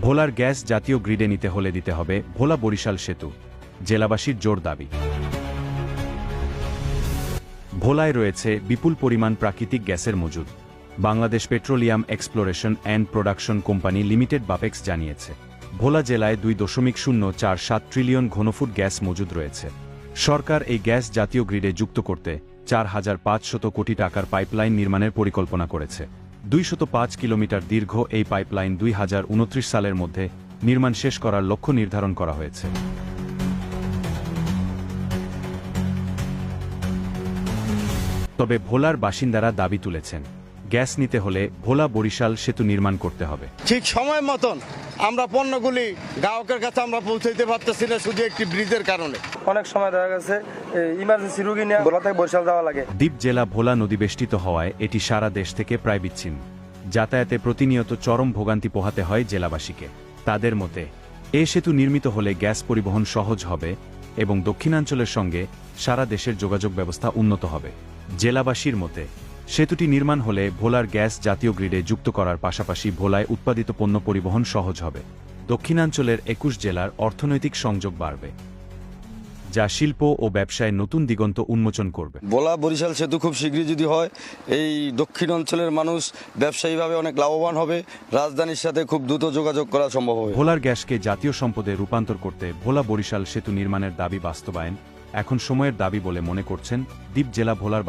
ভোলার গ্যাস জাতীয় গ্রিডে নিতে হলে দিতে হবে ভোলা বরিশাল সেতু, জেলাবাসীর জোর দাবি। ভোলায় রয়েছে বিপুল পরিমাণ প্রাকৃতিক গ্যাসের মজুদ। Bangladesh petroleum exploration and production company limited Bapex জানিয়েছে, ভোলা জেলায় 2.047 ট্রিলিয়ন ঘনফুট গ্যাস মজুদ রয়েছে। সরকার এই গ্যাস জাতীয় গ্রিডে যুক্ত করতে 4,500 কোটি টাকার পাইপলাইন নির্মাণের পরিকল্পনা করেছে। 205 কিলোমিটার দীর্ঘ এই পাইপলাইন 2029 সালের মধ্যে নির্মাণ শেষ করার লক্ষ্য নির্ধারণ করা হয়েছে। তবে ভোলার বাসিন্দারা দাবি তুলেছেন, গ্যাস নিতে হলে ভোলা বরিশাল সেতু নির্মাণ করতে হবে। ঠিক সময় মতন আমরা পণ্যগুলি গ্রাহকের কাছে আমরা পৌঁছাইতে পারতেছি না, শুধু একটি ব্রিজের কারণে। অনেক সময় দেখা গেছে ইমার্জেন্সি রোগী নিয়ে ভোলা থেকে বরিশাল যাওয়া লাগে। দ্বীপ জেলা ভোলা নদী বেষ্টিত হওয়ায় এটি সারা দেশ থেকে প্রায় বিচ্ছিন্ন। যাতায়াতে প্রতিনিয়ত চরম ভোগান্তি পোহাতে হয় জেলাবাসীকে। তাদের মতে এ সেতু নির্মিত হলে গ্যাস পরিবহন সহজ হবে এবং দক্ষিণাঞ্চলের সঙ্গে সারা দেশের যোগাযোগ ব্যবস্থা উন্নত হবে। জেলাবাসীর মতে সেতুটি নির্মাণ হলে ভোলার গ্যাস জাতীয় গ্রিডে যুক্ত করার পাশাপাশি ভোলায় উৎপাদিত পণ্য পরিবহন সহজ হবে। দক্ষিণাঞ্চলের 21 জেলার অর্থনৈতিক সংযোগ বাড়বে, যা শিল্প ও ব্যবসায় নতুন দিগন্ত উন্মোচন করবে। ভোলা বরিশাল সেতু খুব শীঘ্রই যদি হয়, এই দক্ষিণ অঞ্চলের মানুষ ব্যবসায়ীভাবে অনেক লাভবান হবে, রাজধানীর সাথে খুব দ্রুত যোগাযোগ করা সম্ভব হবে। ভোলার গ্যাসকে জাতীয় সম্পদে রূপান্তর করতে ভোলা বরিশাল সেতু নির্মাণের দাবি বাস্তবায়ন এখন সময়ের দাবি বলে মনে করছেন দ্বীপ জেলা ভোলার